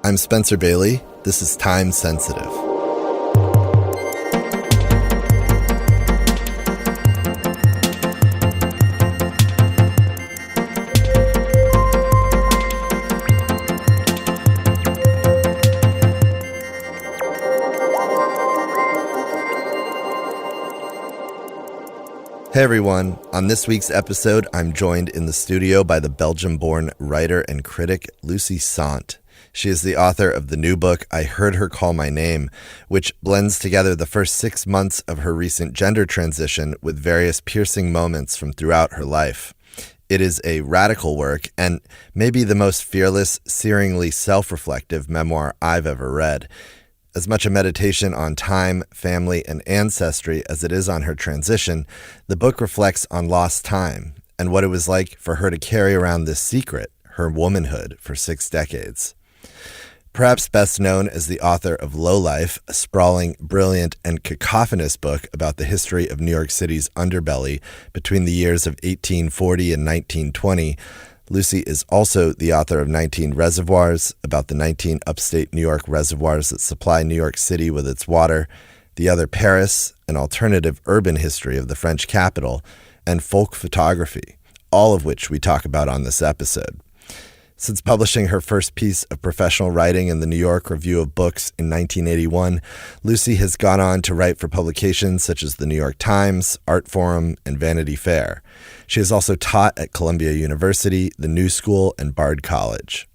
I'm Spencer Bailey. This is Time Sensitive. Hey everyone, on this week's episode, I'm joined in the studio by the Belgium-born writer and critic Lucy Sante. She is the author of the new book, I Heard Her Call My Name, which blends together the first 6 months of her recent gender transition with various piercing moments from throughout her life. It is a radical work and maybe the most fearless, searingly self-reflective memoir I've ever read. As much a meditation on time, family, and ancestry as it is on her transition, the book reflects on lost time and what it was like for her to carry around this secret, her womanhood, for 6 decades. Perhaps best known as the author of Lowlife, a sprawling, brilliant, and cacophonous book about the history of New York City's underbelly between the years of 1840 and 1920, Lucy is also the author of 19 Reservoirs, about the 19 upstate New York reservoirs that supply New York City with its water, The Other Paris, an alternative urban history of the French capital, and Folk Photography, all of which we talk about on this episode. Since publishing her first piece of professional writing in the New York Review of Books in 1981, Lucy has gone on to write for publications such as the New York Times, Art Forum, and Vanity Fair. She has also taught at Columbia University, the New School, and Bard College.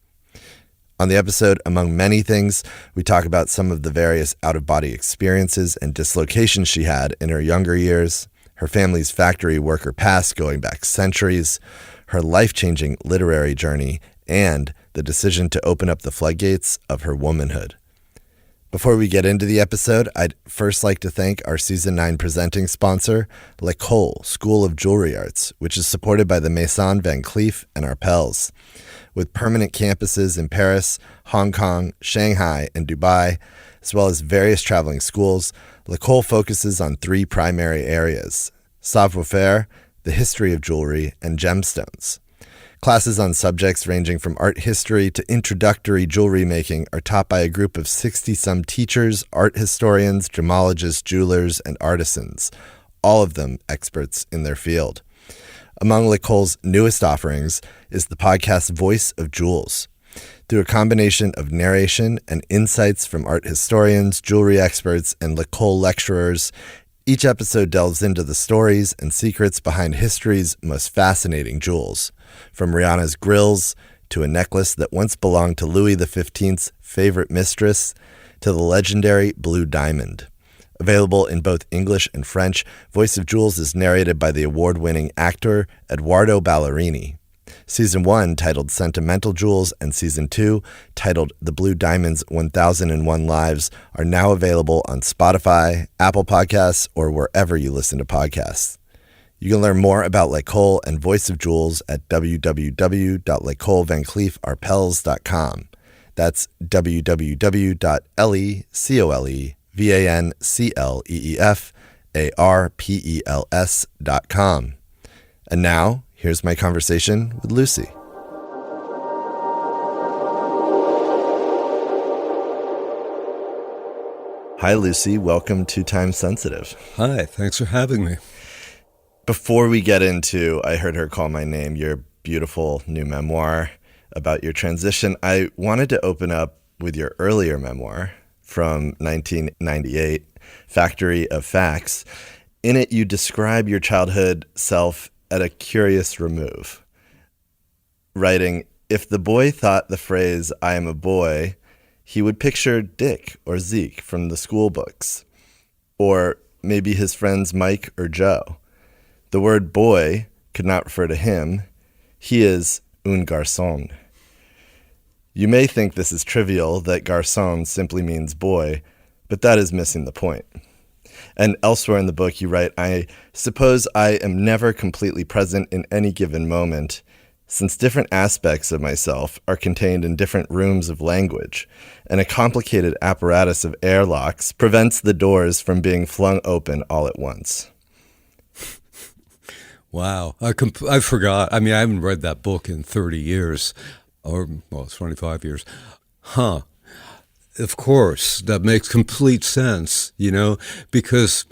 On the episode, among many things, we talk about some of the various out-of-body experiences and dislocations she had in her younger years, her family's factory worker past going back centuries, her life-changing literary journey, and the decision to open up the floodgates of her womanhood. Before we get into the episode, I'd first like to thank our Season 9 presenting sponsor, L'École School of Jewelry Arts, which is supported by the Maison Van Cleef and Arpels. With permanent campuses in Paris, Hong Kong, Shanghai, and Dubai, as well as various traveling schools, L'École focuses on 3 primary areas: savoir-faire, the history of jewelry, and gemstones. Classes on subjects ranging from art history to introductory jewelry making are taught by a group of 60-some teachers, art historians, gemologists, jewelers, and artisans, all of them experts in their field. Among L'École's newest offerings is the podcast Voice of Jewels. Through a combination of narration and insights from art historians, jewelry experts, and L'École lecturers, each episode delves into the stories and secrets behind history's most fascinating jewels, from Rihanna's grills to a necklace that once belonged to Louis XV's favorite mistress to the legendary Blue Diamond. Available in both English and French, Voice of Jewels is narrated by the award-winning actor Edoardo Ballerini. Season 1, titled Sentimental Jewels, and Season 2, titled The Blue Diamond's 1001 Lives, are now available on Spotify, Apple Podcasts, or wherever you listen to podcasts. You can learn more about L'École and Voice of Jewels at www.l'ecolevancleefarpels.com. That's www.LECOLEVANCLEEFARPELS.com. And now, here's my conversation with Lucy. Hi, Lucy. Welcome to Time Sensitive. Hi, thanks for having me. Before we get into I Heard Her Call My Name, your beautiful new memoir about your transition, I wanted to open up with your earlier memoir from 1998, Factory of Facts. In it, you describe your childhood self at a curious remove, writing, "If the boy thought the phrase, 'I am a boy,' he would picture Dick or Zeke from the school books, or maybe his friends Mike or Joe. The word boy could not refer to him. He is un garçon. You may think this is trivial, that garçon simply means boy, but that is missing the point." And elsewhere in the book, you write, "I suppose I am never completely present in any given moment, since different aspects of myself are contained in different rooms of language, and a complicated apparatus of airlocks prevents the doors from being flung open all at once." Wow. I forgot. I mean, I haven't read that book in 30 years, or, well, it's 25 years. Of course, that makes complete sense, because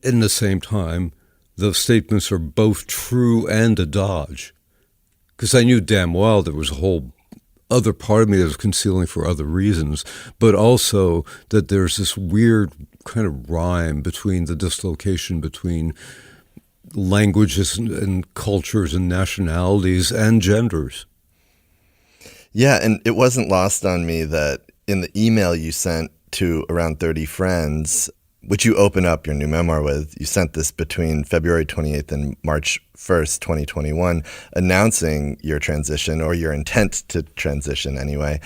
in the same time, those statements are both true and a dodge. Because I knew damn well there was a whole other part of me that was concealing for other reasons, but also that there's this weird kind of rhyme between the dislocation between languages and cultures and nationalities and genders. Yeah, and it wasn't lost on me that in the email you sent to around 30 friends, which you open up your new memoir with, you sent this between February 28th and March 1st, 2021, announcing your transition, or your intent to transition anyway.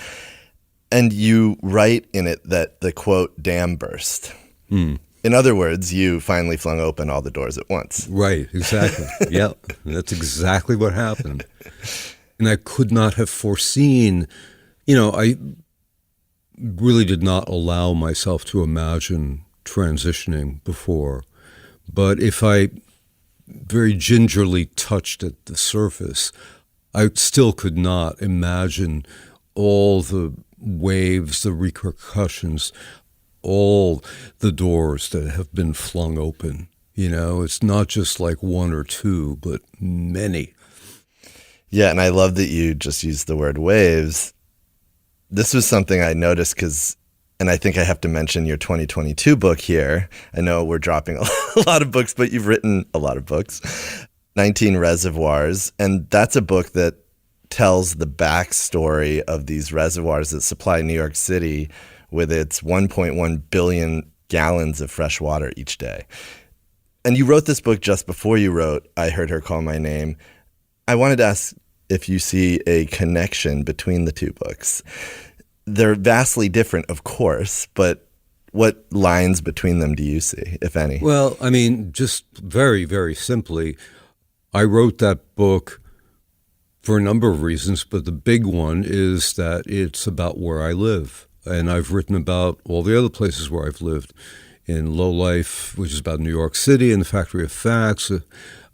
And you write in it that the, quote, dam burst. In other words, you finally flung open all the doors at once. Right, exactly. Yeah, that's exactly what happened. And I could not have foreseen, I really did not allow myself to imagine transitioning before. But if I very gingerly touched at the surface, I still could not imagine all the waves, the repercussions, all the doors that have been flung open. It's not just like one or two, but many. Yeah, and I love that you just used the word waves. This was something I noticed and I think I have to mention your 2022 book here. I know we're dropping a lot of books, but you've written a lot of books. 19 Reservoirs, and that's a book that tells the backstory of these reservoirs that supply New York City with its 1.1 billion gallons of fresh water each day. And you wrote this book just before you wrote I Heard Her Call My Name. I wanted to ask if you see a connection between the two books. They're vastly different, of course, but what lines between them do you see, if any? Well, I mean, just very, very simply, I wrote that book for a number of reasons, but the big one is that it's about where I live. And I've written about all the other places where I've lived. In Low Life, which is about New York City, and The Factory of Facts,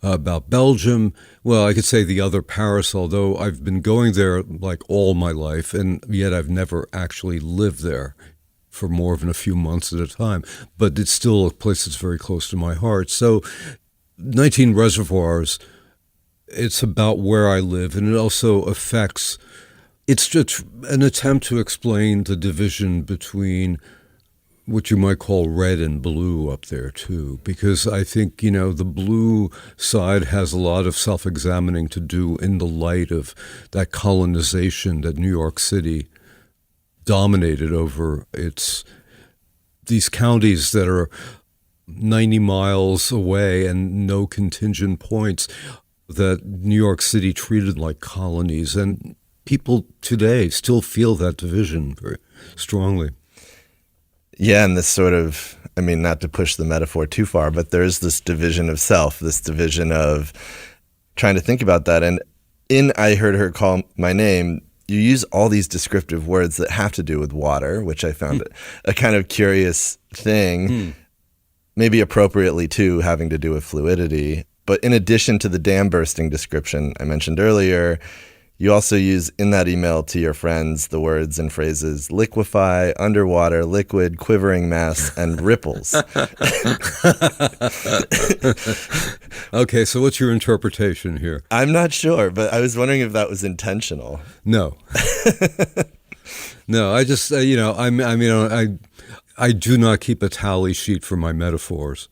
about Belgium. Well, I could say the other Paris, although I've been going there like all my life, and yet I've never actually lived there for more than a few months at a time. But it's still a place that's very close to my heart. So 19 Reservoirs, it's about where I live, and it also affects, it's just an attempt to explain the division between what you might call red and blue up there too, because I think, the blue side has a lot of self-examining to do in the light of that colonization that New York City dominated over these counties that are 90 miles away and no contingent points that New York City treated like colonies. And people today still feel that division very strongly. Yeah, and this sort of, not to push the metaphor too far, but there's this division of self, this division of trying to think about that. And in I Heard Her Call My Name, you use all these descriptive words that have to do with water, which I found a kind of curious thing, maybe appropriately too, having to do with fluidity. But in addition to the dam bursting description I mentioned earlier, you also use in that email to your friends the words and phrases liquefy, underwater, liquid, quivering mass, and ripples. Okay, so what's your interpretation here? I'm not sure, but I was wondering if that was intentional. No. No, I just, I do not keep a tally sheet for my metaphors.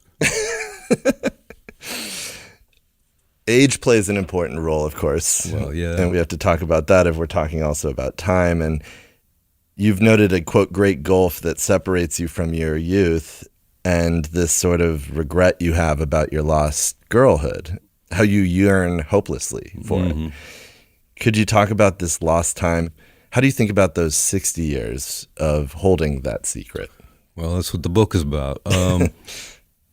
Age plays an important role, of course. Well, yeah. And we have to talk about that if we're talking also about time. And you've noted a, quote, great gulf that separates you from your youth and this sort of regret you have about your lost girlhood, how you yearn hopelessly for it. Could you talk about this lost time? How do you think about those 60 years of holding that secret? Well, that's what the book is about.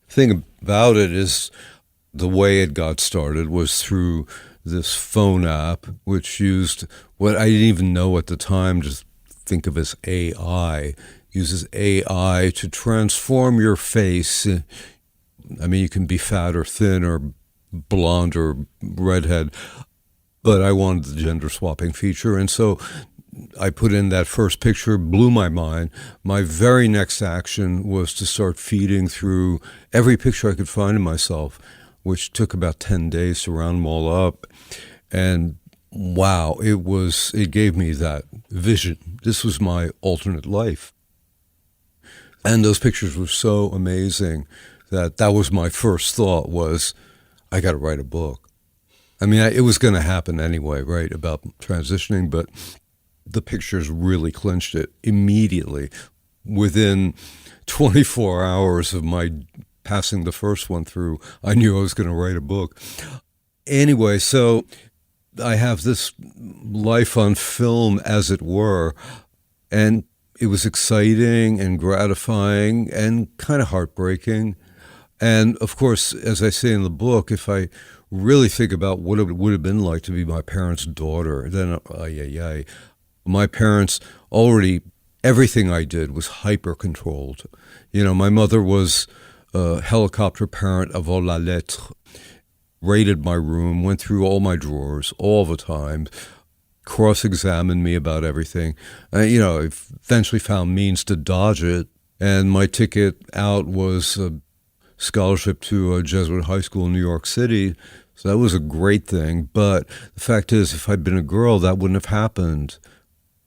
Thing about it is, the way it got started was through this phone app, which used what I didn't even know at the time, just think of as AI, uses AI to transform your face. You can be fat or thin or blonde or redhead, but I wanted the gender swapping feature. And so I put in that first picture, blew my mind. My very next action was to start feeding through every picture I could find of myself, which took about 10 days to round them all up. And wow, it gave me that vision. This was my alternate life. And those pictures were so amazing that was my first thought was, I got to write a book. I mean, it was going to happen anyway, right, about transitioning, but the pictures really clinched it immediately. Within 24 hours of my passing the first one through, I knew I was going to write a book. Anyway, so I have this life on film, as it were, and it was exciting and gratifying and kind of heartbreaking. And of course, as I say in the book, if I really think about what it would have been like to be my parents' daughter, then my parents already, everything I did was hyper-controlled. You know, my mother was a helicopter parent avant la lettre, raided my room, went through all my drawers all the time, cross-examined me about everything. Eventually found means to dodge it, and my ticket out was a scholarship to a Jesuit high school in New York City. So that was a great thing. But the fact is, if I'd been a girl, that wouldn't have happened.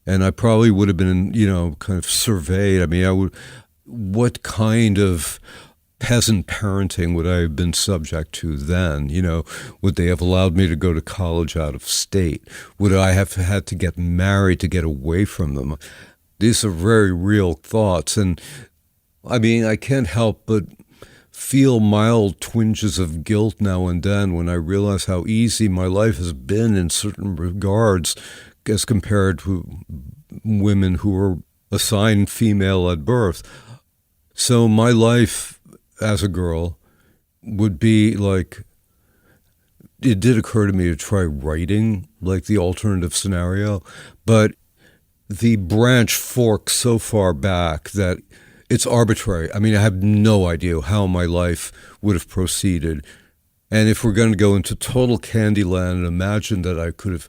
And I probably would have been, kind of surveyed. I mean, what kind of peasant parenting would I have been subject to then? Would they have allowed me to go to college out of state? Would I have had to get married to get away from them? These are very real thoughts. And I mean, I can't help but feel mild twinges of guilt now and then when I realize how easy my life has been in certain regards as compared to women who were assigned female at birth. So my life as a girl would be like, it did occur to me to try writing like the alternative scenario, but the branch forks so far back that it's arbitrary. I mean, I have no idea how my life would have proceeded. And if we're going to go into total Candyland and imagine that I could have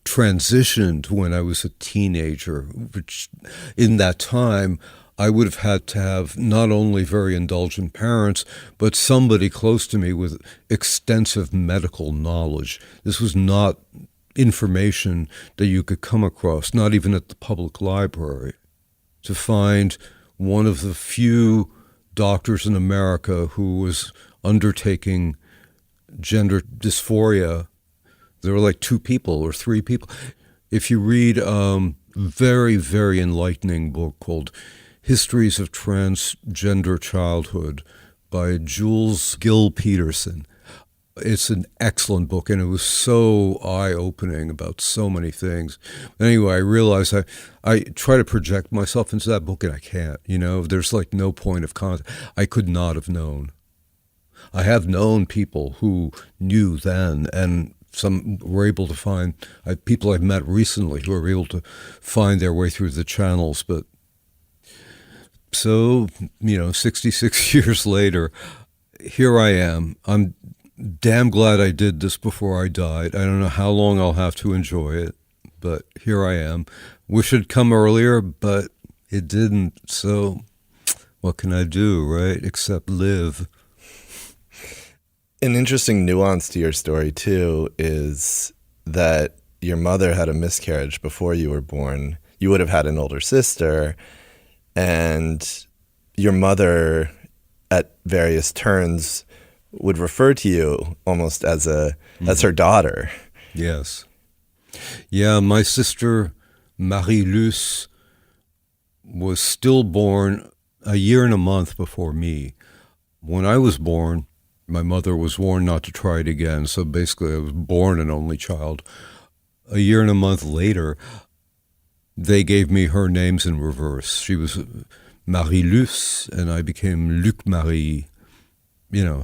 transitioned when I was a teenager, which in that time I would have had to have not only very indulgent parents, but somebody close to me with extensive medical knowledge. This was not information that you could come across, not even at the public library. To find one of the few doctors in America who was undertaking gender dysphoria. There were like 2 people or 3 people. If you read a very, very enlightening book called Histories of Transgender Childhood by Jules Gill Peterson, it's an excellent book, and it was so eye-opening about so many things. Anyway, I realized I try to project myself into that book, and I can't. There's like no point of contact. I could not have known. I have known people who knew then, and some were able to find, people I've met recently who were able to find their way through the channels. But so, 66 years later, here I am. I'm damn glad I did this before I died. I don't know how long I'll have to enjoy it, but here I am. Wish it'd come earlier, but it didn't. So what can I do, right? Except live. An interesting nuance to your story, too, is that your mother had a miscarriage before you were born. You would have had an older sister, and your mother, at various turns, would refer to you almost as her daughter. Yes. Yeah, my sister, Marie-Luce, was stillborn a year and a month before me. When I was born, my mother was warned not to try it again, so basically I was born an only child. A year and a month later, they gave me her names in reverse. She was Marie-Luce, and I became Luc-Marie.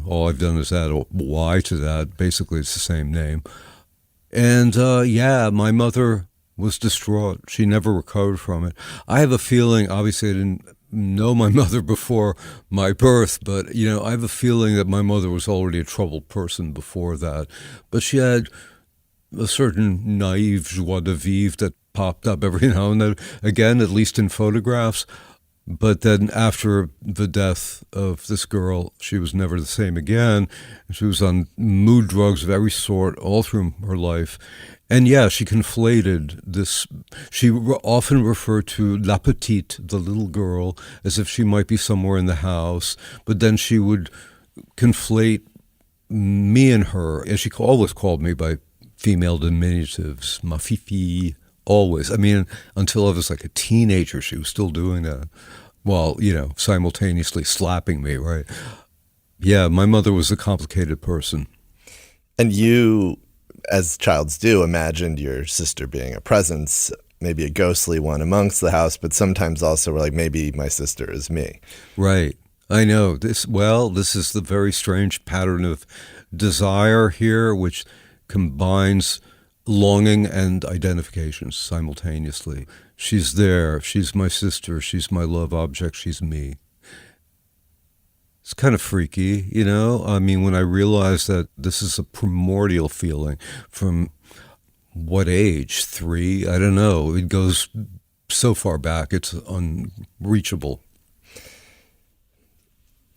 All I've done is add a Y to that. Basically, it's the same name. And my mother was distraught. She never recovered from it. I have a feeling, obviously I didn't know my mother before my birth, but, I have a feeling that my mother was already a troubled person before that. But she had a certain naive joie de vivre that popped up every now and then, again, at least in photographs. But then after the death of this girl, she was never the same again. She was on mood drugs of every sort all through her life. And yeah, she conflated this. She often referred to La Petite, the little girl, as if she might be somewhere in the house. But then she would conflate me and her, and she always called me by female diminutives, ma fifi, always. I mean, until I was like a teenager, she was still doing that while, simultaneously slapping me, right? Yeah, my mother was a complicated person. And you, as childs do, imagined your sister being a presence, maybe a ghostly one amongst the house, but sometimes also were like, maybe my sister is me. Right. I know. This is the very strange pattern of desire here, which combines longing and identification simultaneously. She's there. She's my sister. She's my love object. She's me. It's kind of freaky, I mean, when I realized that this is a primordial feeling from what age? 3? I don't know. It goes so far back, it's unreachable.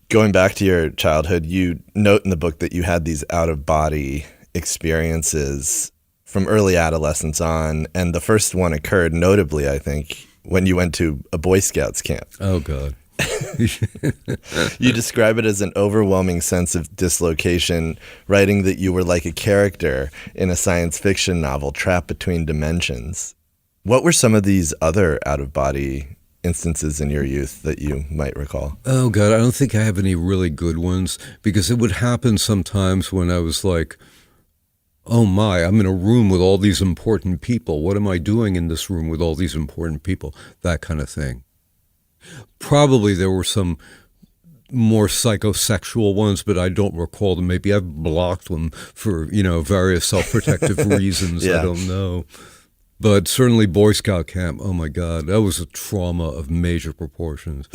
Going back to your childhood, you note in the book that you had these out-of-body experiences from early adolescence on, and the first one occurred, notably, I think, when you went to a Boy Scouts camp. Oh, God. You describe it as an overwhelming sense of dislocation, writing that you were like a character in a science fiction novel trapped between dimensions. What were some of these other out-of-body instances in your youth that you might recall? Oh, God, I don't think I have any really good ones, because it would happen sometimes when I was like, oh my, I'm in a room with all these important people. What am I doing in this room with all these important people? That kind of thing. Probably there were some more psychosexual ones, but I don't recall them. Maybe I've blocked them for, various self-protective reasons. Yeah. I don't know. But certainly Boy Scout camp, oh my God, that was a trauma of major proportions.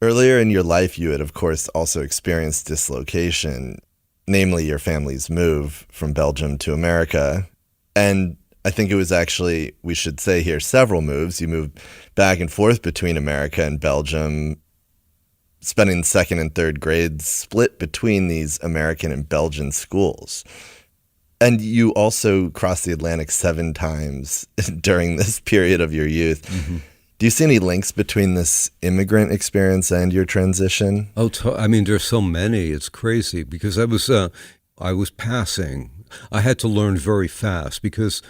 Earlier in your life, you had, of course, also experienced dislocation, namely your family's move from Belgium to America. And I think it was actually, we should say here, several moves. You moved back and forth between America and Belgium, spending second and third grades split between these American and Belgian schools. And you also crossed the Atlantic 7 times during this period of your youth. Mm-hmm. Do you see any links between this immigrant experience and your transition? Oh, I mean, there's so many. It's crazy because I was passing. I had to learn very fast because,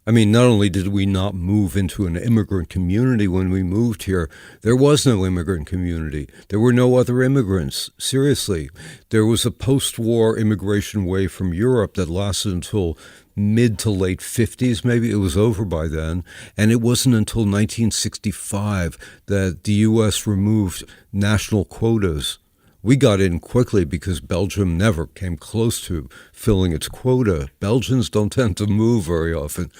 I mean, not only did we not move into an immigrant community when we moved here, there was no immigrant community. There were no other immigrants. Seriously. There was a post-war immigration wave from Europe that lasted until mid to late 50s, maybe. It was over by then. And it wasn't until 1965 that the U.S. removed national quotas. We got in quickly because Belgium never came close to filling its quota. Belgians don't tend to move very often.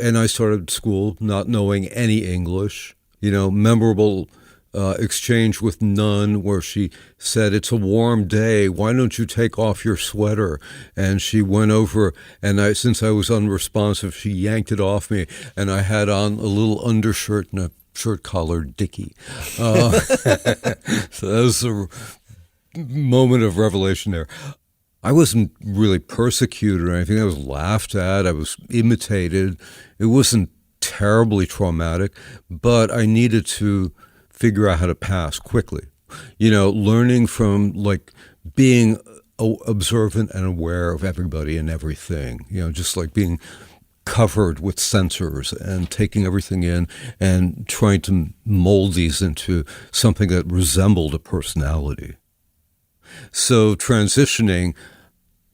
And I started school not knowing any English. Memorable exchange with Nun where she said, "It's a warm day. Why don't you take off your sweater?" And she went over, and since I was unresponsive, she yanked it off me, and I had on a little undershirt and a shirt-collared dickie. So that was a moment of revelation there. I wasn't really persecuted or anything. I was laughed at. I was imitated. It wasn't terribly traumatic, but I needed to figure out how to pass quickly. Learning from being observant and aware of everybody and everything, just like being covered with sensors and taking everything in and trying to mold these into something that resembled a personality. So transitioning,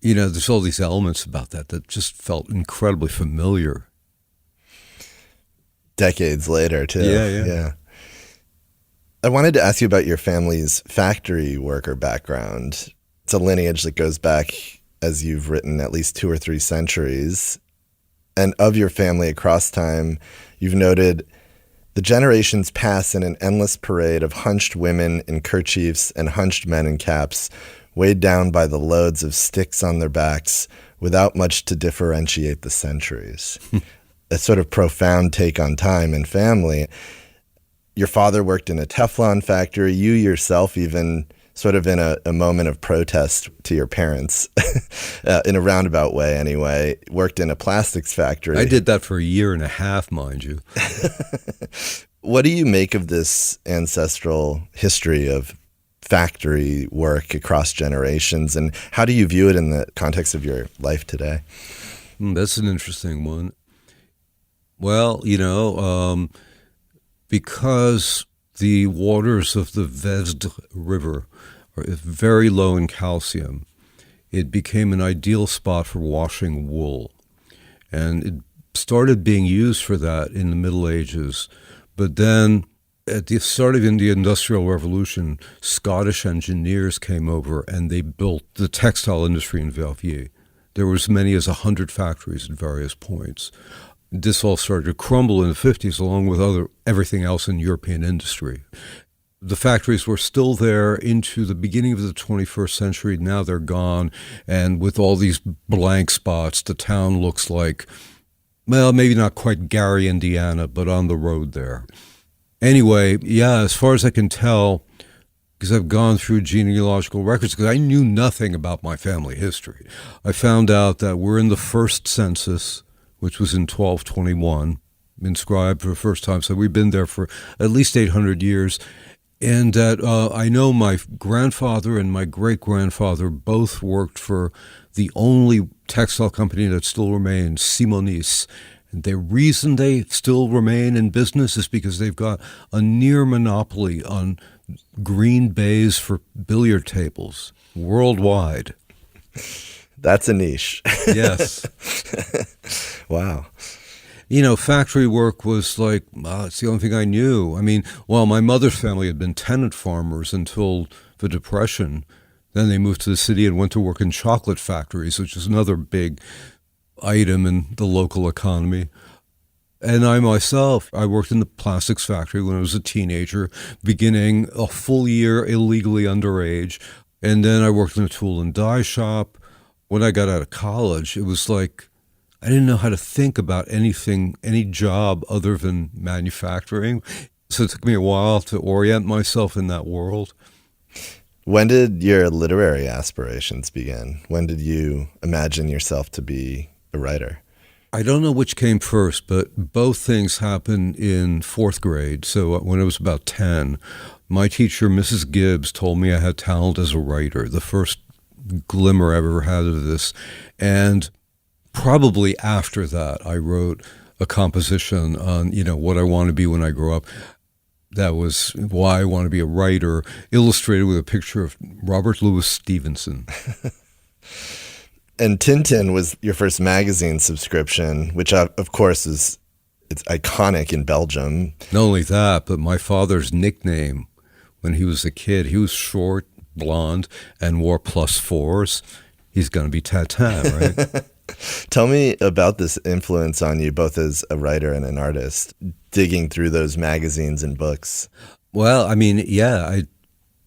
there's all these elements about that just felt incredibly familiar. Decades later, too. Yeah. I wanted to ask you about your family's factory worker background. It's a lineage that goes back, as you've written, at least 2 or 3 centuries. And of your family across time, you've noted the generations pass in an endless parade of hunched women in kerchiefs and hunched men in caps, weighed down by the loads of sticks on their backs, without much to differentiate the centuries. A sort of profound take on time and family. Your father worked in a Teflon factory. You yourself, even sort of in a moment of protest to your parents, in a roundabout way anyway, worked in a plastics factory. I did that for a year and a half, mind you. What do you make of this ancestral history of factory work across generations, and how do you view it in the context of your life today? That's an interesting one. Well, because the waters of the Vesdre River are very low in calcium, it became an ideal spot for washing wool. And it started being used for that in the Middle Ages. But then at the start of the Industrial Revolution, Scottish engineers came over and they built the textile industry in Verviers. There were as many as 100 factories at various points. This all started to crumble in the 50s along with everything else in European industry. The factories were still there into the beginning of the 21st century. Now they're gone. And with all these blank spots, the town looks like, well, maybe not quite Gary, Indiana, but on the road there. Anyway, yeah, as far as I can tell, because I've gone through genealogical records, because I knew nothing about my family history. I found out that we're in the first census, which was in 1221, inscribed for the first time. So we've been there for at least 800 years. And that I know my grandfather and my great-grandfather both worked for the only textile company that still remains, Simonis. And the reason they still remain in business is because they've got a near monopoly on green bays for billiard tables worldwide. That's a niche. Yes. Wow. Factory work was like, it's the only thing I knew. I mean, well, my mother's family had been tenant farmers until the Depression. Then they moved to the city and went to work in chocolate factories, which is another big item in the local economy. And I myself, I worked in the plastics factory when I was a teenager, beginning a full year illegally underage. And then I worked in a tool and die shop. When I got out of college, it was like, I didn't know how to think about anything, any job other than manufacturing. So it took me a while to orient myself in that world. When did your literary aspirations begin? When did you imagine yourself to be a writer? I don't know which came first, but both things happened in fourth grade. So when I was about 10, my teacher, Mrs. Gibbs, told me I had talent as a writer, the first glimmer I ever had of this. And probably after that, I wrote a composition on, what I want to be when I grow up. That was why I want to be a writer, illustrated with a picture of Robert Louis Stevenson. And Tintin was your first magazine subscription, which of course it's iconic in Belgium. Not only that, but my father's nickname when he was a kid, he was short, blonde, and wore +4s. He's going to be Tatin, right? Tell me about this influence on you, both as a writer and an artist, digging through those magazines and books. Well, I mean, yeah,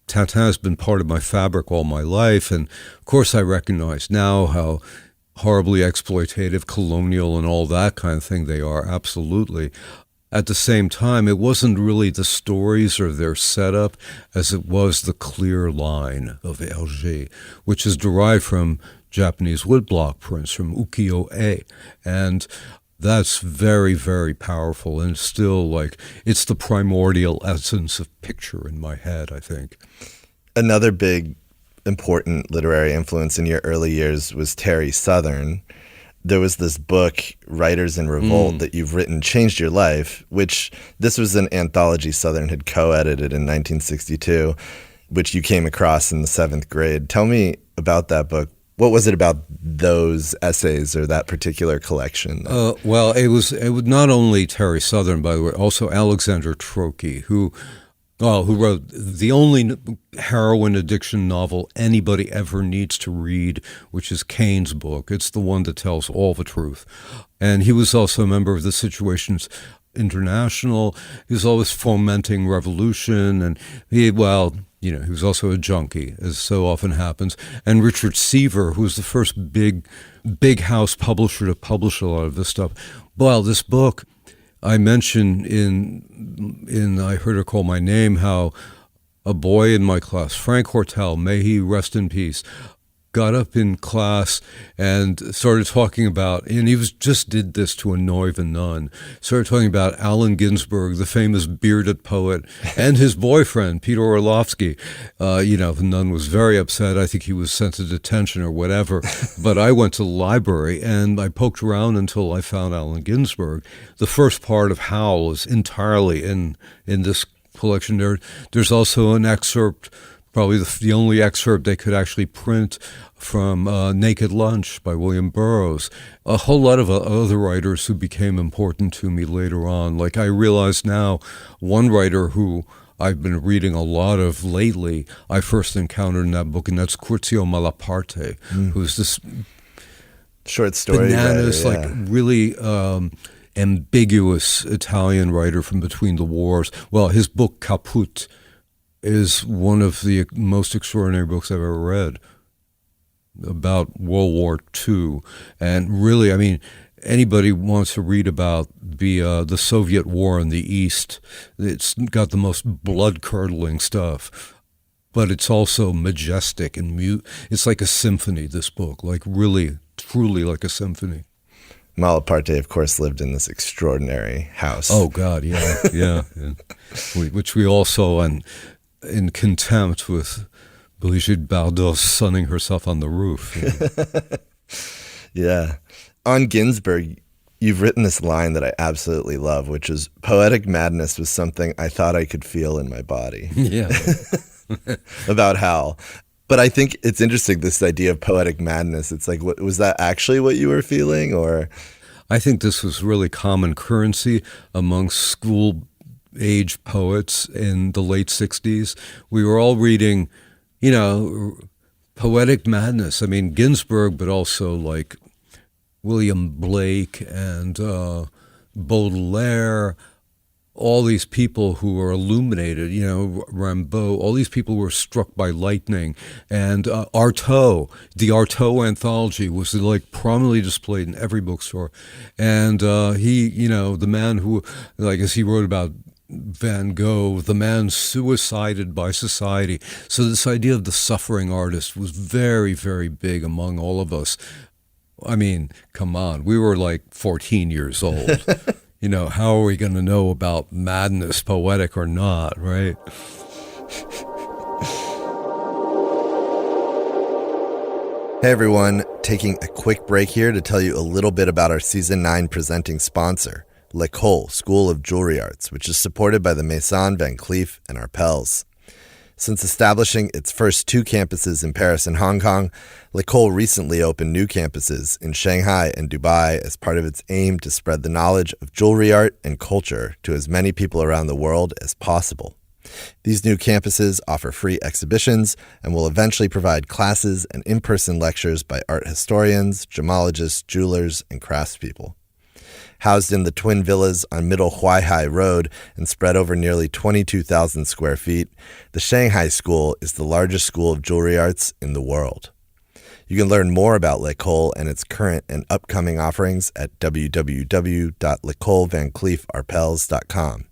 Tatin has been part of my fabric all my life. And of course, I recognize now how horribly exploitative, colonial, and all that kind of thing they are. Absolutely. At the same time, it wasn't really the stories or their setup as it was the clear line of Hergé, which is derived from Japanese woodblock prints, from ukiyo-e. And that's very, very powerful, and still it's the primordial essence of picture in my head, I think. Another big, important literary influence in your early years was Terry Southern. There was this book, Writers in Revolt, that you've written, changed your life, which this was an anthology Southern had co-edited in 1962, which you came across in the 7th grade. Tell me about that book. What was it about those essays or that particular collection? Well, it was not only Terry Southern, by the way, also Alexander Trocchi, who wrote the only heroin addiction novel anybody ever needs to read, which is Kane's book. It's the one that tells all the truth. And he was also a member of the Situations International. He was always fomenting revolution, and He was also a junkie, as so often happens. And Richard Seaver, who was the first big house publisher to publish a lot of this stuff. Well, this book, I mentioned in I Heard Her Call My Name, how a boy in my class, Frank Hortel, may he rest in peace, got up in class and started talking about, and he just did this to annoy the nun, started talking about Allen Ginsberg, the famous bearded poet, and his boyfriend, Peter Orlovsky. The nun was very upset. I think he was sent to detention or whatever. But I went to the library and I poked around until I found Allen Ginsberg. The first part of Howl is entirely in this collection. There's also an excerpt, probably the only excerpt they could actually print, from Naked Lunch by William Burroughs. A whole lot of other writers who became important to me later on. Like, I realize now, one writer who I've been reading a lot of lately, I first encountered in that book, and that's Curzio Malaparte, who's this short story bananas, writer, like really ambiguous Italian writer from between the wars. Well, his book Caput is one of the most extraordinary books I've ever read about World War II. And really, I mean, anybody wants to read about the Soviet war in the East, it's got the most blood-curdling stuff. But it's also majestic and it's like a symphony, this book, like really, truly like a symphony. Malaparte, of course, lived in this extraordinary house. Oh, God, yeah, yeah. Which we all saw in contempt with Brigitte Bardot sunning herself on the roof. Yeah. On Ginsberg, you've written this line that I absolutely love, which is, poetic madness was something I thought I could feel in my body. Yeah. About Hal. But I think it's interesting, this idea of poetic madness. It's like, was that actually what you were feeling? Or I think this was really common currency among school-age poets in the late 60s. We were all reading, poetic madness. I mean, Ginsberg, but also like William Blake and Baudelaire, all these people who were illuminated, Rimbaud, all these people were struck by lightning. And Artaud, the Artaud anthology was like prominently displayed in every bookstore. And he, the man who, like, as he wrote about Van Gogh, the man suicided by society. So this idea of the suffering artist was very, very big among all of us. I mean, come on, we were like 14 years old. How are we going to know about madness, poetic or not, right? Hey everyone, taking a quick break here to tell you a little bit about our Season 9 presenting sponsor, L'École School of Jewelry Arts, which is supported by the Maison Van Cleef and Arpels. Since establishing its first 2 campuses in Paris and Hong Kong, L'École recently opened new campuses in Shanghai and Dubai as part of its aim to spread the knowledge of jewelry art and culture to as many people around the world as possible. These new campuses offer free exhibitions and will eventually provide classes and in-person lectures by art historians, gemologists, jewelers, and craftspeople. Housed in the twin villas on Middle Huaihai Road and spread over nearly 22,000 square feet, the Shanghai School is the largest school of jewelry arts in the world. You can learn more about L'École and its current and upcoming offerings at www.l'ecolevancleefarpels.com.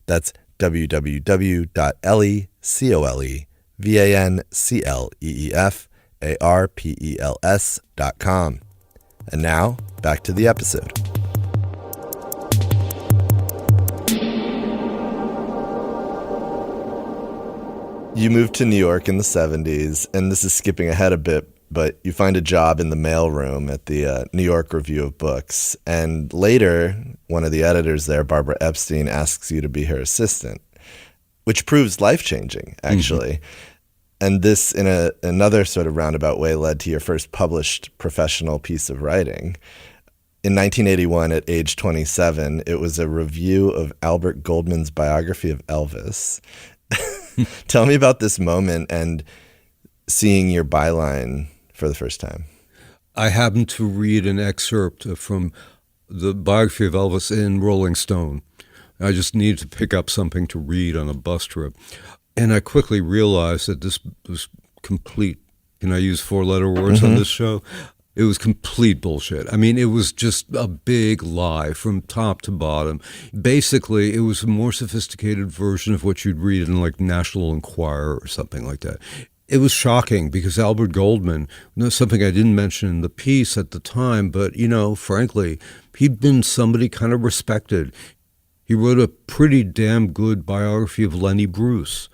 That's www.LECOLEVANCLEEFARPELS.com. And now, back to the episode. You moved to New York in the 70s, and this is skipping ahead a bit, but you find a job in the mailroom at the New York Review of Books. And later, one of the editors there, Barbara Epstein, asks you to be her assistant, which proves life-changing, actually. Mm-hmm. And this, in another sort of roundabout way, led to your first published professional piece of writing. In 1981, at age 27, it was a review of Albert Goldman's biography of Elvis. Tell me about this moment and seeing your byline for the first time. I happened to read an excerpt from the biography of Elvis in Rolling Stone. I just needed to pick up something to read on a bus trip. And I quickly realized that this was complete, can I use four-letter words on this show? It was complete bullshit. I mean, it was just a big lie from top to bottom. Basically, it was a more sophisticated version of what you'd read in like National Enquirer or something like that. It was shocking because Albert Goldman, something I didn't mention in the piece at the time, but, you know, frankly, he'd been somebody kind of respected. He wrote a pretty damn good biography of Lenny Bruce.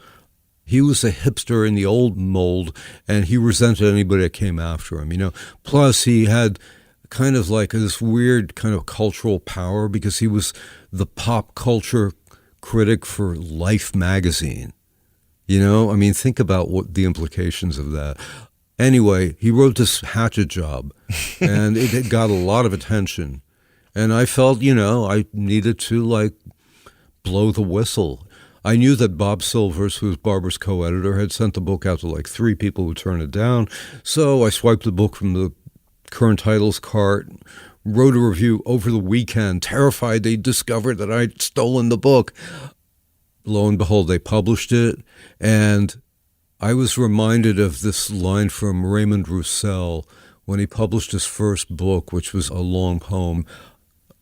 He was a hipster in the old mold, and he resented anybody that came after him, you know. Plus, he had kind of like this weird kind of cultural power because he was the pop culture critic for Life magazine. You know, I mean, think about what the implications of that. Anyway, he wrote this Hatchet Job, and it got a lot of attention. And I felt, you know, I needed to, like, blow the whistle. I knew that Bob Silvers, who was Barbara's co-editor, had sent the book out to like 3 people who turned it down. So I swiped the book from the current titles cart, wrote a review over the weekend, terrified they'd discovered that I'd stolen the book. Lo and behold, they published it, and I was reminded of this line from Raymond Roussel when he published his first book, which was a long poem,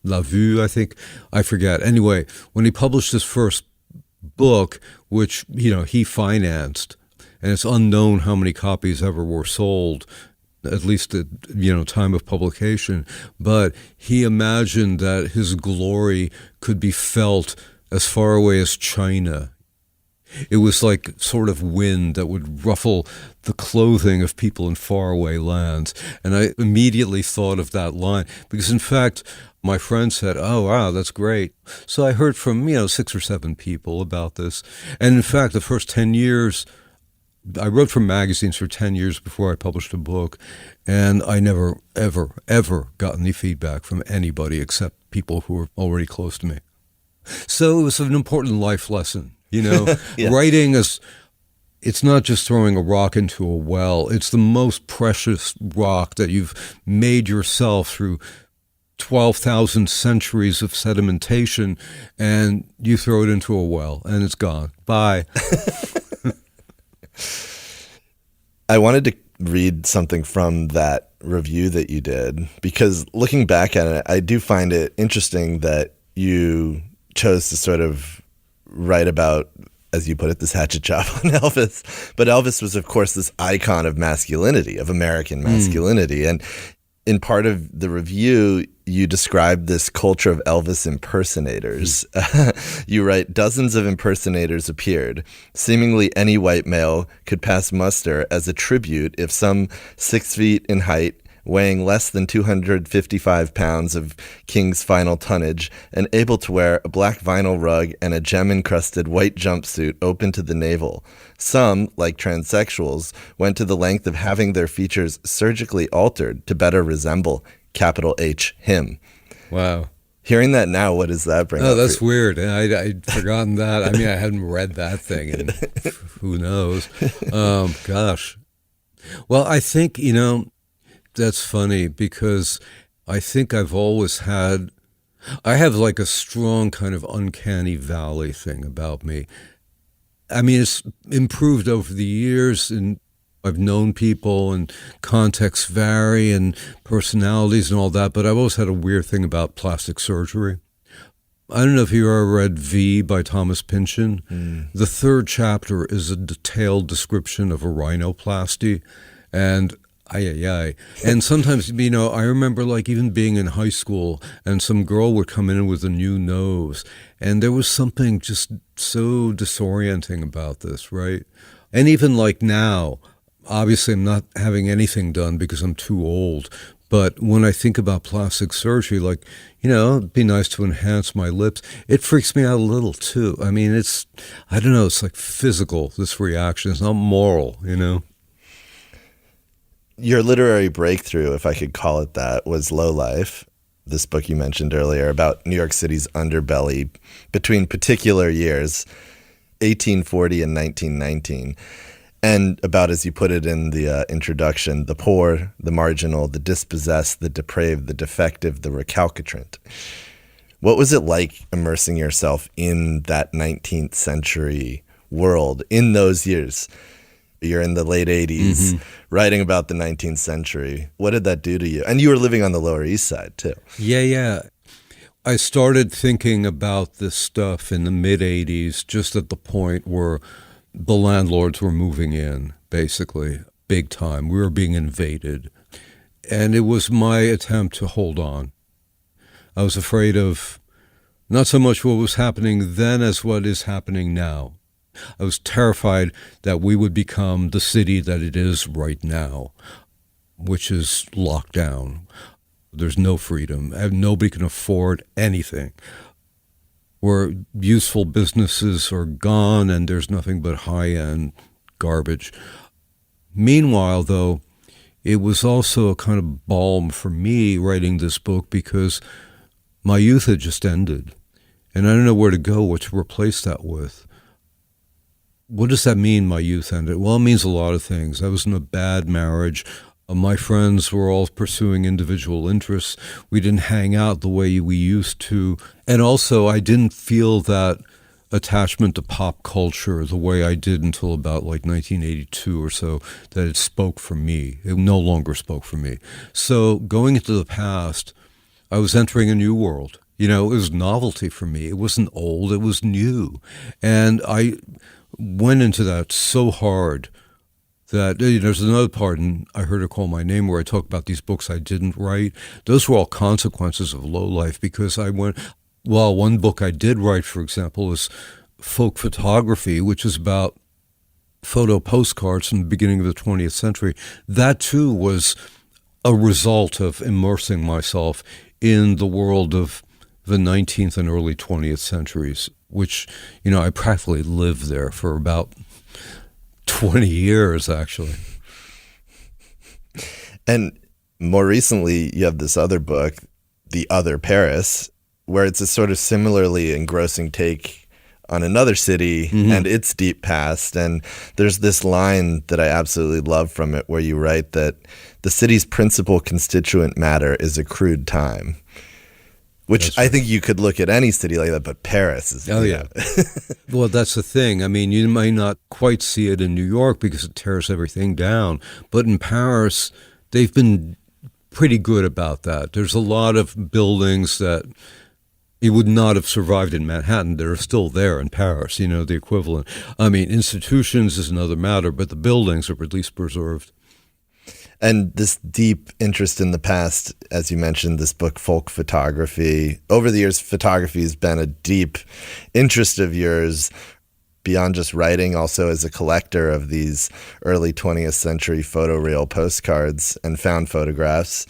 La Vue, I think. I forget. Anyway, when he published his first book, which, you know, he financed, and it's unknown how many copies ever were sold, at least at, you know, time of publication, but he imagined that his glory could be felt as far away as China. It was like sort of wind that would ruffle the clothing of people in faraway lands. And I immediately thought of that line because, in fact, my friend said, "Oh, wow, that's great." So I heard from, you know, 6 or 7 people about this. And in fact, the first 10 years, I wrote for magazines for 10 years before I published a book. And I never, ever, ever got any feedback from anybody except people who were already close to me. So it was an important life lesson, you know. Yeah. Writing is, it's not just throwing a rock into a well. It's the most precious rock that you've made yourself through 12,000 centuries of sedimentation, and you throw it into a well, and it's gone. Bye. I wanted to read something from that review that you did, because looking back at it, I do find it interesting that you chose to sort of write about, as you put it, this hatchet job on Elvis. But Elvis was, of course, this icon of masculinity, of American masculinity. And in part of the review, you described this culture of Elvis impersonators. You write, dozens of impersonators appeared. Seemingly any white male could pass muster as a tribute if some 6 feet in height, weighing less than 255 pounds of King's final tonnage, and able to wear a black vinyl rug and a gem-encrusted white jumpsuit open to the navel. Some, like transsexuals, went to the length of having their features surgically altered to better resemble capital H, him. Wow. Hearing that now, what does that bring up? Oh, that's weird. I'd forgotten that. I mean, I hadn't read that thing, and who knows? Gosh. Well, I think, you know, that's funny because I think I've always had, I have like a strong kind of uncanny valley thing about me. I mean, it's improved over the years, and I've known people, and contexts vary, and personalities and all that, but I've always had a weird thing about plastic surgery. I don't know if you ever read V by Thomas Pynchon. The 3rd chapter is a detailed description of a rhinoplasty, and and sometimes, you know, I remember like even being in high school and some girl would come in with a new nose, and there was something just so disorienting about this, right? And even like now, obviously I'm not having anything done because I'm too old, but when I think about plastic surgery, like, you know, it'd be nice to enhance my lips. It freaks me out a little too. I mean, it's, I don't know, it's like physical, this reaction. It's not moral, you know? Your literary breakthrough, if I could call it that, was Low Life, this book you mentioned earlier about New York City's underbelly between particular years, 1840 and 1919, and about, as you put it in the introduction, the poor, the marginal, the dispossessed, the depraved, the defective, the recalcitrant. What was it like immersing yourself in that 19th century world in those years. You're in the late 80s, writing about the 19th century. What did that do to you? And you were living on the Lower East Side, too. Yeah. I started thinking about this stuff in the mid-'80s, just at the point where the landlords were moving in, basically, big time. We were being invaded. And it was my attempt to hold on. I was afraid of not so much what was happening then as what is happening now. I was terrified that we would become the city that it is right now, which is locked down. There's no freedom. Nobody can afford anything. Where useful businesses are gone and there's nothing but high-end garbage. Meanwhile, though, it was also a kind of balm for me writing this book because my youth had just ended. And I don't know where to go, what to replace that with. What does that mean, my youth ended? Well, it means a lot of things. I was in a bad marriage. My friends were all pursuing individual interests. We didn't hang out the way we used to. And also, I didn't feel that attachment to pop culture the way I did until about like 1982 or so, that it spoke for me. It no longer spoke for me. So going into the past, I was entering a new world. You know, it was novelty for me. It wasn't old, it was new. And I went into that so hard that, there's another part in I Heard Her Call My Name where I talk about these books I didn't write. Those were all consequences of low life because one book I did write, for example, was folk photography, which is about photo postcards from the beginning of the 20th century. That, too, was a result of immersing myself in the world of the 19th and early 20th centuries, which, I practically lived there for about 20 years, actually. And more recently, you have this other book, The Other Paris, where it's a sort of similarly engrossing take on another city and its deep past. And there's this line that I absolutely love from it where you write that the city's principal constituent matter is accrued time. Which I think you could look at any city like that, but Paris is... Oh, yeah. Well, that's the thing. I mean, you might not quite see it in New York because it tears everything down. But in Paris, they've been pretty good about that. There's a lot of buildings that it would not have survived in Manhattan. They're still there in Paris, the equivalent. I mean, institutions is another matter, but the buildings are at least preserved. And this deep interest in the past, as you mentioned, this book, Folk Photography. Over the years, photography has been a deep interest of yours, beyond just writing, also as a collector of these early 20th century photoreal postcards and found photographs.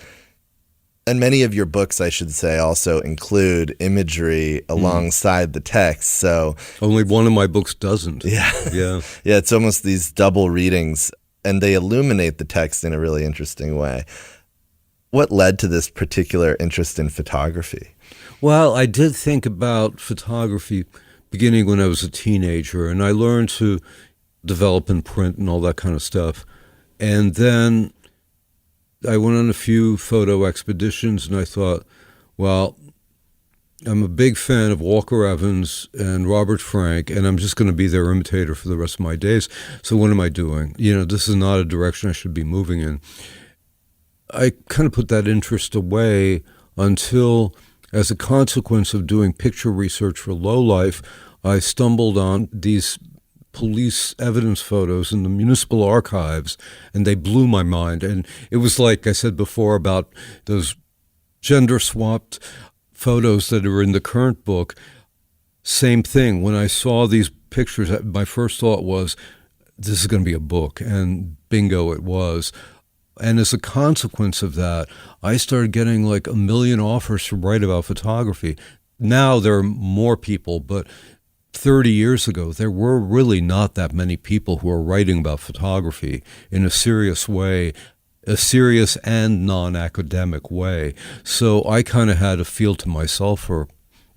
And many of your books, I should say, also include imagery alongside the text. So only one of my books doesn't. Yeah. Yeah. Yeah, it's almost these double readings. And they illuminate the text in a really interesting way. What led to this particular interest in photography? Well, I did think about photography beginning when I was a teenager, and I learned to develop in print and all that kind of stuff. And then I went on a few photo expeditions, and I thought, well, I'm a big fan of Walker Evans and Robert Frank, and I'm just going to be their imitator for the rest of my days. So what am I doing? This is not a direction I should be moving in. I kind of put that interest away until, as a consequence of doing picture research for Low Life, I stumbled on these police evidence photos in the municipal archives, and they blew my mind. And it was like I said before about those gender-swapped photos that are in the current book. Same thing. When I saw these pictures, my first thought was, this is going to be a book, and bingo, it was. And as a consequence of that, I started getting like a million offers to write about photography. Now there are more people, but 30 years ago, there were really not that many people who were writing about photography in a serious way, a serious and non-academic way. So I kind of had a field to myself for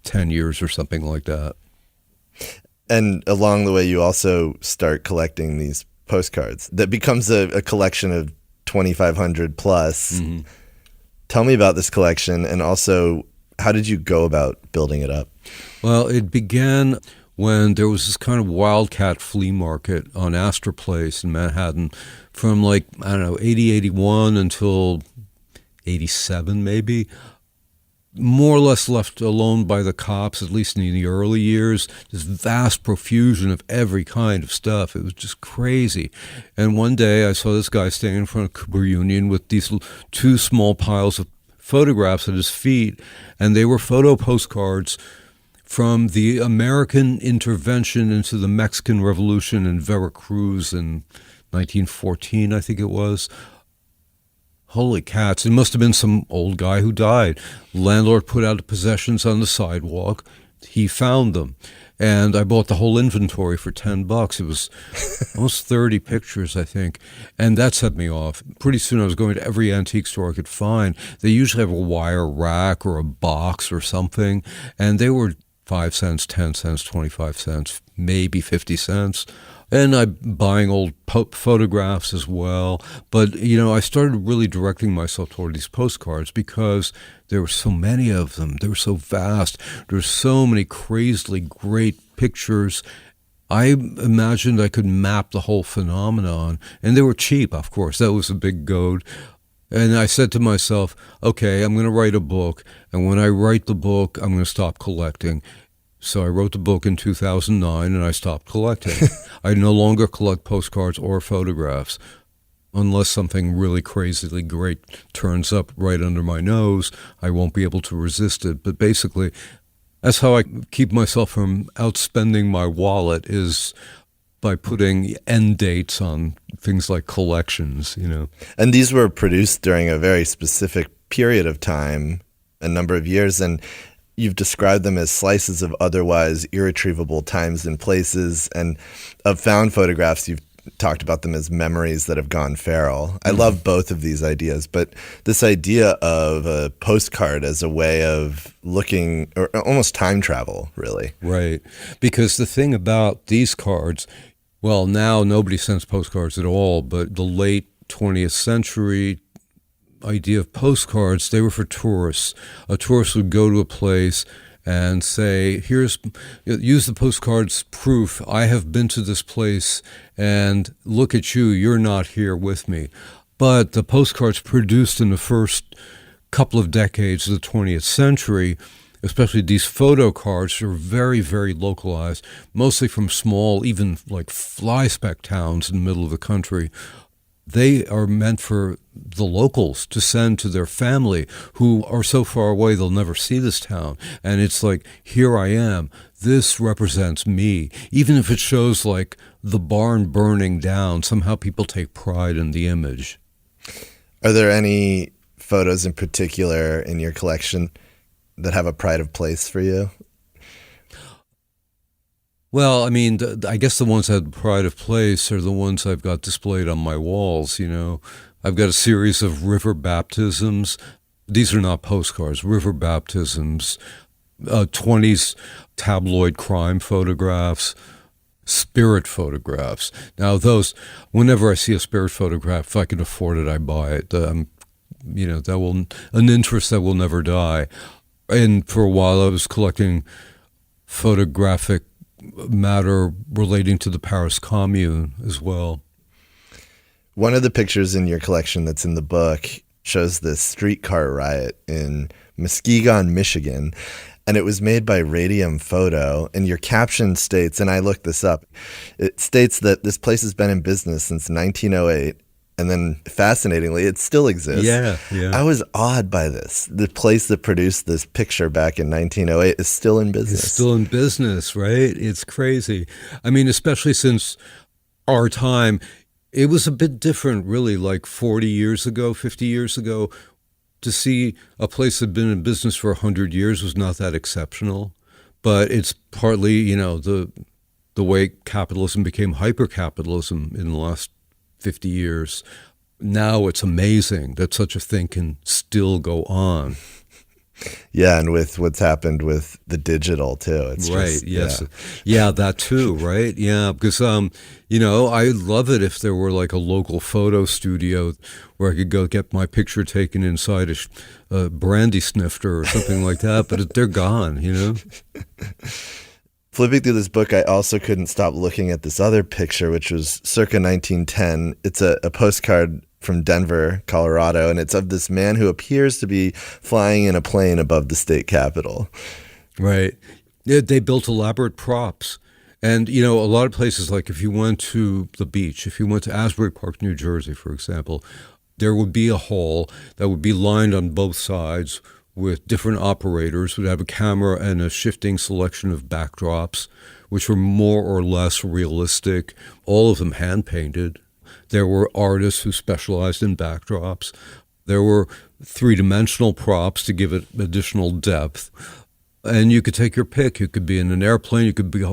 10 years or something like that. And along the way, you also start collecting these postcards. That becomes a collection of 2,500 plus. Mm-hmm. Tell me about this collection, and also, how did you go about building it up? Well, it began when there was this kind of wildcat flea market on Astor Place in Manhattan from like, I don't know, 81 until 87 maybe, more or less left alone by the cops, at least in the early years. This vast profusion of every kind of stuff. It was just crazy. And one day I saw this guy standing in front of Cooper Union with these two small piles of photographs at his feet, and they were photo postcards from the American intervention into the Mexican Revolution in Veracruz in 1914, I think it was. Holy cats, it must have been some old guy who died. Landlord put out the possessions on the sidewalk. He found them. And I bought the whole inventory for $10. It was almost 30 pictures, I think. And that set me off. Pretty soon I was going to every antique store I could find. They usually have a wire rack or a box or something. And they were 5 cents, 10 cents, 25 cents, maybe 50 cents. And I'm buying old photographs as well. But, I started really directing myself toward these postcards because there were so many of them. They were so vast. There were so many crazily great pictures. I imagined I could map the whole phenomenon. And they were cheap, of course. That was a big goad. And I said to myself, okay, I'm going to write a book. And when I write the book, I'm going to stop collecting. So I wrote the book in 2009 and I stopped collecting. I no longer collect postcards or photographs. Unless something really crazily great turns up right under my nose, I won't be able to resist it. But basically, that's how I keep myself from outspending my wallet, is by putting end dates on things like collections, And these were produced during a very specific period of time, a number of years, and you've described them as slices of otherwise irretrievable times and places, and of found photographs, you've talked about them as memories that have gone feral. I love both of these ideas, but this idea of a postcard as a way of looking, or almost time travel, really. Right. Because the thing about these cards, well, now nobody sends postcards at all, but the late 20th century idea of postcards, they were for tourists. A tourist would go to a place and say, use the postcard's proof. I have been to this place and look at you, you're not here with me. But the postcards produced in the first couple of decades of the 20th century, especially these photo cards, are very, very localized, mostly from small, even like fly-speck towns in the middle of the country. They are meant for the locals to send to their family who are so far away they'll never see this town. And it's like, here I am. This represents me. Even if it shows like the barn burning down, somehow people take pride in the image. Are there any photos in particular in your collection that have a pride of place for you? Well, I mean, I guess the ones that have pride of place are the ones I've got displayed on my walls, I've got a series of river baptisms. These are not postcards, river baptisms, 20s tabloid crime photographs, spirit photographs. Now those, whenever I see a spirit photograph, if I can afford it, I buy it. An interest that will never die. And for a while I was collecting photographic matter relating to the Paris Commune as well. One of the pictures in your collection that's in the book shows this streetcar riot in Muskegon, Michigan, and it was made by Radium Photo. And your caption states, and I looked this up, it states that this place has been in business since 1908. And then, fascinatingly, it still exists. Yeah. I was awed by this. The place that produced this picture back in 1908 is still in business. It's still in business, right? It's crazy. I mean, especially since our time, it was a bit different, really, like 40 years ago, 50 years ago. To see a place that had been in business for 100 years was not that exceptional. But it's partly, the way capitalism became hyper-capitalism in the last 50 years. Now it's amazing that such a thing can still go on. Yeah, and with what's happened with the digital too. It's right, just, yes. Yeah, that too, right? Yeah, because, I love it if there were like a local photo studio where I could go get my picture taken inside a brandy snifter or something like that, but they're gone, Flipping through this book, I also couldn't stop looking at this other picture, which was circa 1910. It's a postcard from Denver, Colorado, and it's of this man who appears to be flying in a plane above the state capitol. Right. Yeah, they built elaborate props. And, a lot of places, like if you went to the beach, if you went to Asbury Park, New Jersey, for example, there would be a hall that would be lined on both sides with different operators, would have a camera and a shifting selection of backdrops, which were more or less realistic, all of them hand-painted. There were artists who specialized in backdrops. There were three-dimensional props to give it additional depth. And you could take your pick. You could be in an airplane. You could be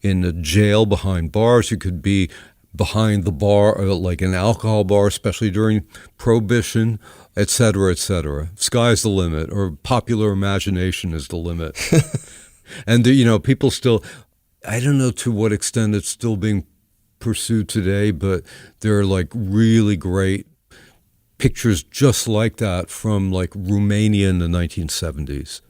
in a jail behind bars. You could be behind the bar, like an alcohol bar, especially during Prohibition, et cetera, et cetera. Sky's the limit, or popular imagination is the limit. And, people still, I don't know to what extent it's still being pursued today, but there are like really great pictures just like that from like Romania in the 1970s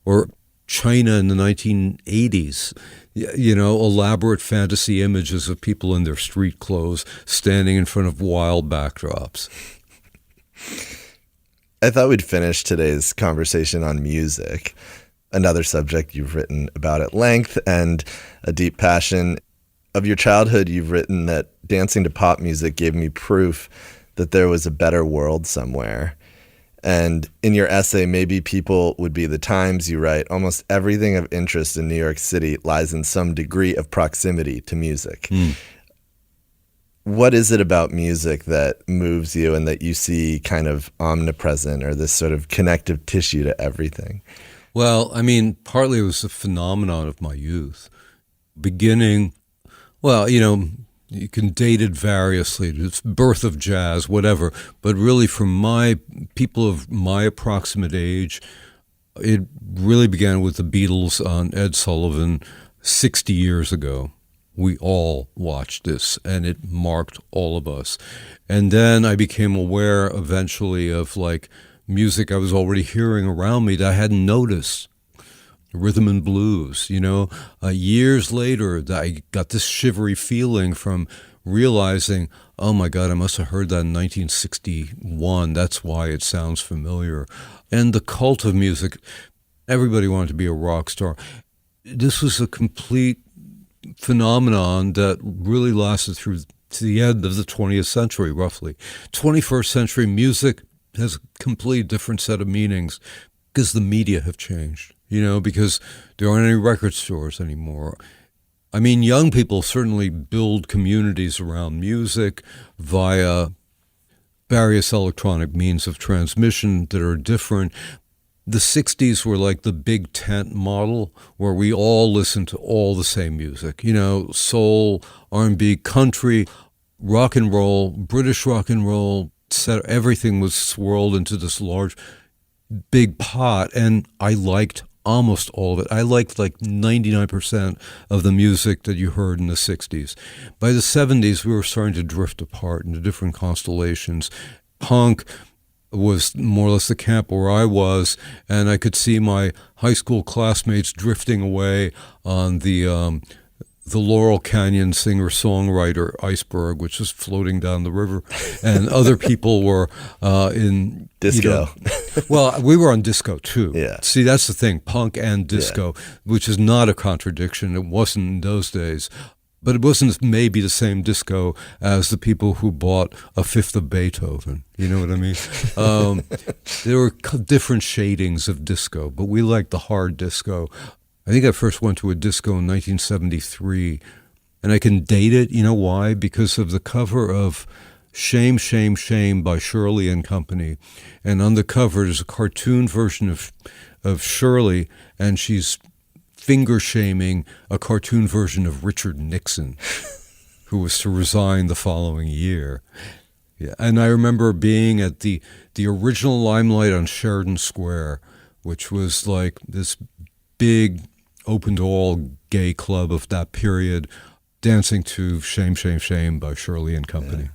or China in the 1980s. Elaborate fantasy images of people in their street clothes standing in front of wild backdrops. I thought we'd finish today's conversation on music, another subject you've written about at length and a deep passion. Of your childhood, you've written that dancing to pop music gave me proof that there was a better world somewhere. And in your essay, Maybe People Would Be the Times, you write, almost everything of interest in New York City lies in some degree of proximity to music. What is it about music that moves you and that you see kind of omnipresent, or this sort of connective tissue to everything? Well, partly it was a phenomenon of my youth. Beginning, you can date it variously. It's birth of jazz, whatever. But really, for people of my approximate age, it really began with the Beatles on Ed Sullivan 60 years ago. We all watched this, and it marked all of us. And then I became aware eventually of like music I was already hearing around me that I hadn't noticed. Rhythm and blues, years later, I got this shivery feeling from realizing, oh my God, I must have heard that in 1961. That's why it sounds familiar. And the cult of music, everybody wanted to be a rock star. This was a complete phenomenon that really lasted through to the end of the 20th century, roughly. 21st century music has a completely different set of meanings because the media have changed. Because there aren't any record stores anymore. Young people certainly build communities around music via various electronic means of transmission that are different. The 60s were like the big tent model where we all listened to all the same music, soul, R&B, country, rock and roll, British rock and roll, etc. Everything was swirled into this large, big pot, and I liked almost all of it. I liked like 99% of the music that you heard in the 60s. By the 70s, we were starting to drift apart into different constellations. Punk was more or less the camp where I was, and I could see my high school classmates drifting away on the Laurel Canyon singer-songwriter iceberg, which was floating down the river, and other people were in disco. Well, we were on disco too. Yeah. See, that's the thing, punk and disco, which is not a contradiction. It wasn't in those days. But it wasn't maybe the same disco as the people who bought a fifth of Beethoven. You know what I mean? There were different shadings of disco, but we liked the hard disco. I think I first went to a disco in 1973, and I can date it. You know why? Because of the cover of Shame, Shame, Shame by Shirley and Company. And on the cover, there's a cartoon version of Shirley, and she's finger-shaming a cartoon version of Richard Nixon, who was to resign the following year. Yeah. And I remember being at the original Limelight on Sheridan Square, which was like this big open-to-all gay club of that period, dancing to Shame, Shame, Shame by Shirley and Company.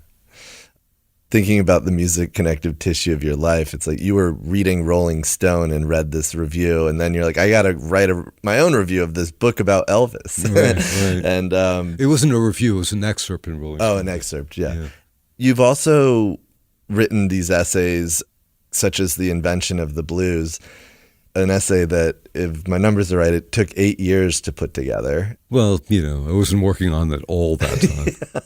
thinking about the music connective tissue of your life, it's like you were reading Rolling Stone and read this review, and then you're like, I got to write my own review of this book about Elvis. Right. And it wasn't a review, it was an excerpt in Rolling Stone. Oh, an excerpt, yeah. You've also written these essays, such as The Invention of the Blues, an essay that, if my numbers are right, it took 8 years to put together. Well, I wasn't working on it all that time.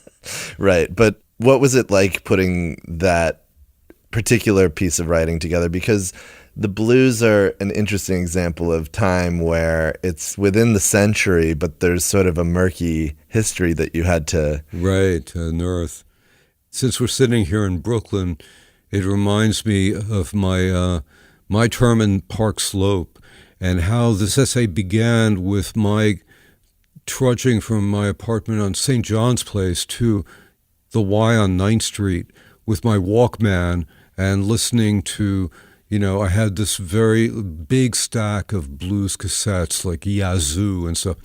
Right. But what was it like putting that particular piece of writing together? Because the blues are an interesting example of time where it's within the century, but there's sort of a murky history that you had to... Right, North. Since we're sitting here in Brooklyn, it reminds me of my term in Park Slope and how this essay began with my trudging from my apartment on St. John's Place to the Y on 9th Street with my Walkman and listening to, I had this very big stack of blues cassettes like Yazoo and stuff,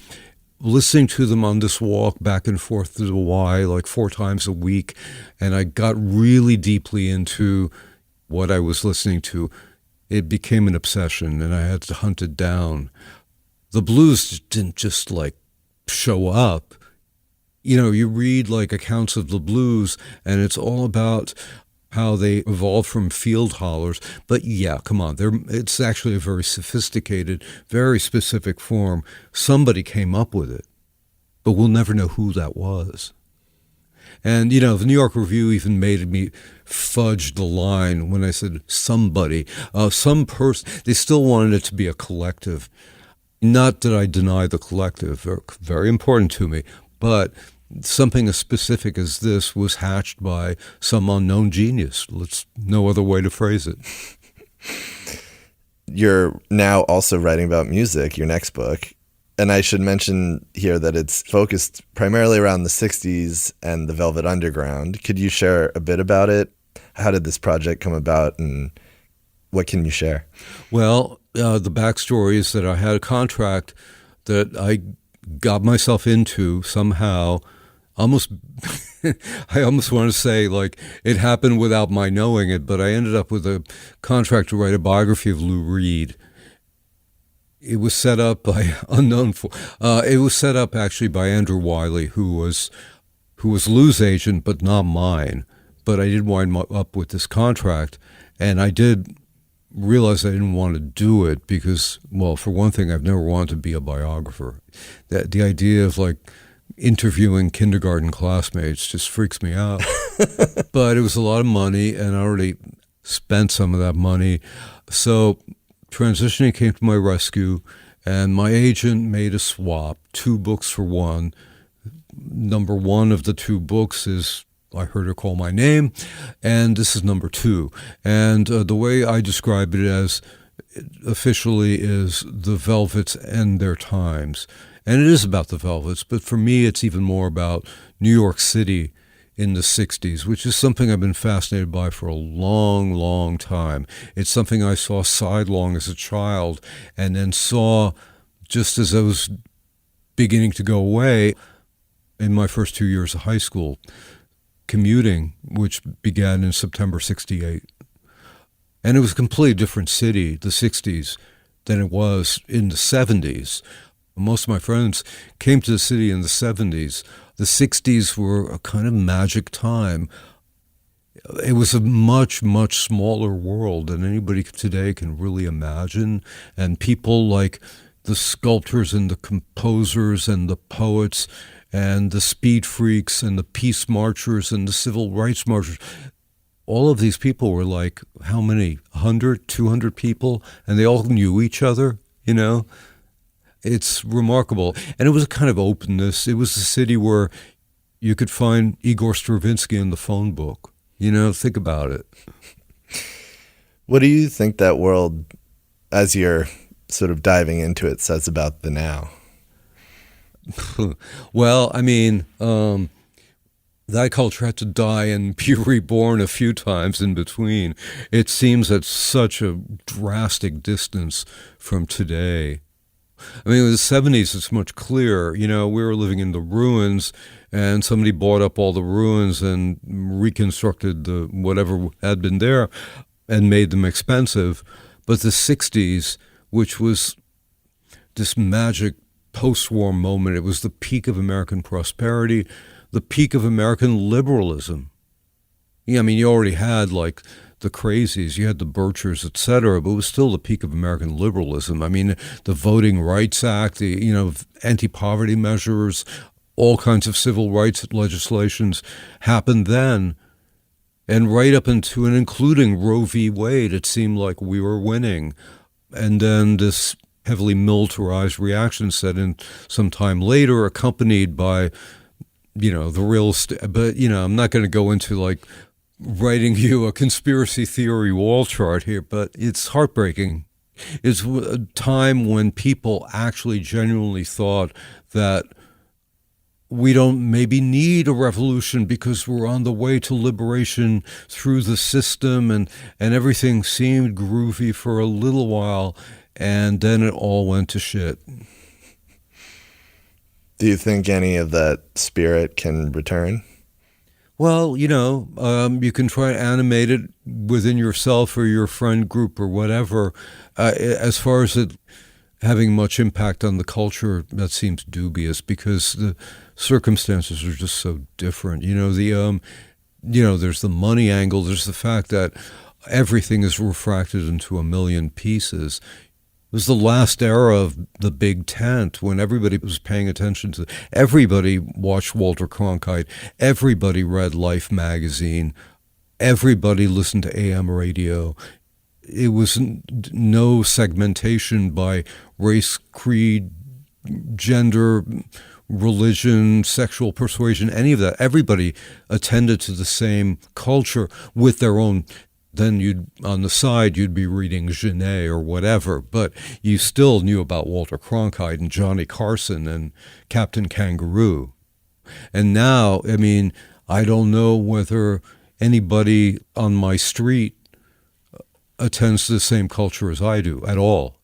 listening to them on this walk back and forth to the Y like 4 times a week. And I got really deeply into what I was listening to. It became an obsession and I had to hunt it down. The blues didn't just show up. You read accounts of the blues and it's all about how they evolved from field hollers. But yeah, come on, it's actually a very sophisticated, very specific form. Somebody came up with it, but we'll never know who that was. And, the New York Review even made me fudge the line when I said somebody, some person. They still wanted it to be a collective. Not that I deny the collective, very important to me, but something as specific as this was hatched by some unknown genius. No other way to phrase it. You're now also writing about music, your next book. And I should mention here that it's focused primarily around the 60s and the Velvet Underground. Could you share a bit about it? How did this project come about and what can you share? Well, the backstory is that I had a contract that I got myself into somehow. I almost want to say it happened without my knowing it, but I ended up with a contract to write a biography of Lou Reed. It was set up by it was set up actually by Andrew Wiley, who was Lou's agent, but not mine. But I did wind up with this contract, and I did realize I didn't want to do it because, well, for one thing, I've never wanted to be a biographer. The idea of interviewing kindergarten classmates just freaks me out. But it was a lot of money, and I already spent some of that money. So transitioning came to my rescue, and my agent made a swap, 2 books for one. Number 1 of the 2 books is I Heard Her Call My Name, and this is number 2. And the way I describe it as officially is The Velvets and Their Times. And it is about the Velvets, but for me it's even more about New York City in the 60s, which is something I've been fascinated by for a long, long time. It's something I saw sidelong as a child and then saw just as I was beginning to go away in my first 2 years of high school, commuting, which began in September 68. And it was a completely different city, the 60s, than it was in the 70s. Most of my friends came to the city in the 70s. The 60s were a kind of magic time. It was a much, much smaller world than anybody today can really imagine. And people like the sculptors and the composers and the poets and the speed freaks and the peace marchers and the civil rights marchers, all of these people were how many, 100, 200 people? And they all knew each other, It's remarkable. And it was a kind of openness. It was a city where you could find Igor Stravinsky in the phone book. Think about it. What do you think that world, as you're sort of diving into it, says about the now? Well, that culture had to die and be reborn a few times in between. It seems at such a drastic distance from today. I mean, in the 70s, it's much clearer. You know, we were living in the ruins, and somebody bought up all the ruins and reconstructed the whatever had been there and made them expensive. But the 60s, which was this magic post-war moment, it was the peak of American prosperity, the peak of American liberalism. Yeah, I mean, you already had, like, the crazies, you had the Birchers, et cetera, but it was still the peak of American liberalism. I mean, the Voting Rights Act, the, you know, anti-poverty measures, all kinds of civil rights legislations happened then. And right up into and including Roe v. Wade, it seemed like we were winning. And then this heavily militarized reaction set in some time later, accompanied by, you know, the real estate. But, you know, I'm not going to go into, like, writing you a conspiracy theory wall chart here, but it's heartbreaking. It's a time when people actually genuinely thought that we don't maybe need a revolution because we're on the way to liberation through the system, and everything seemed groovy for a little while, and then it all went to shit. Do you think any of that spirit can return? Well, you know, you can try to animate it within yourself or your friend group or whatever. As far as it having much impact on the culture, that seems dubious because the circumstances are just so different. You know, there's the money angle. There's the fact that everything is refracted into a million pieces. It was the last era of the big tent when everybody was paying attention to. Everybody watched Walter Cronkite. Everybody read Life magazine. Everybody listened to AM radio. It was no segmentation by race, creed, gender, religion, sexual persuasion, any of that. Everybody attended to the same culture with their own. Then on the side, you'd be reading Genet or whatever, but you still knew about Walter Cronkite and Johnny Carson and Captain Kangaroo. And now, I mean, I don't know whether anybody on my street attends to the same culture as I do at all.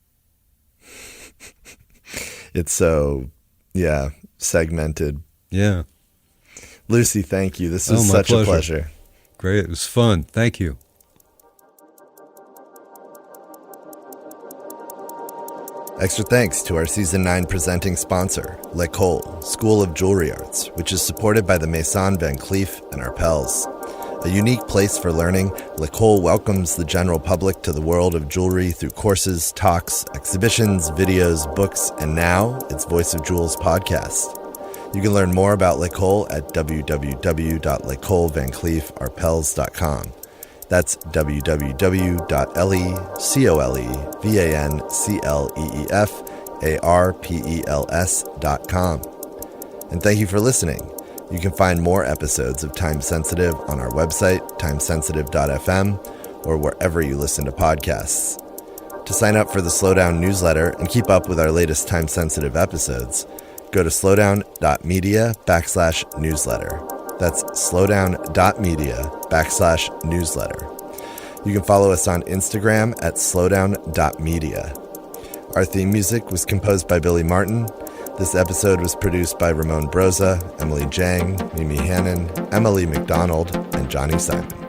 It's so, yeah, segmented. Yeah. Lucy, thank you. This was such a pleasure. Great. It was fun. Thank you. Extra thanks to our Season 9 presenting sponsor, L'École, School of Jewelry Arts, which is supported by the Maison Van Cleef and Arpels. A unique place for learning, L'École welcomes the general public to the world of jewelry through courses, talks, exhibitions, videos, books, and now its Voice of Jewels podcast. You can learn more about L'École at www.l'ecolevancleefarpels.com. That's www.lecolevancleefarpels.com. And thank you for listening. You can find more episodes of Time Sensitive on our website, timesensitive.fm, or wherever you listen to podcasts. To sign up for the Slowdown newsletter and keep up with our latest Time Sensitive episodes, go to slowdown.media/newsletter. That's slowdown.media/newsletter. You can follow us on Instagram at slowdown.media. Our theme music was composed by Billy Martin. This episode was produced by Ramon Broza, Emily Jang, Mimi Hannon, Emily McDonald, and Johnny Simon.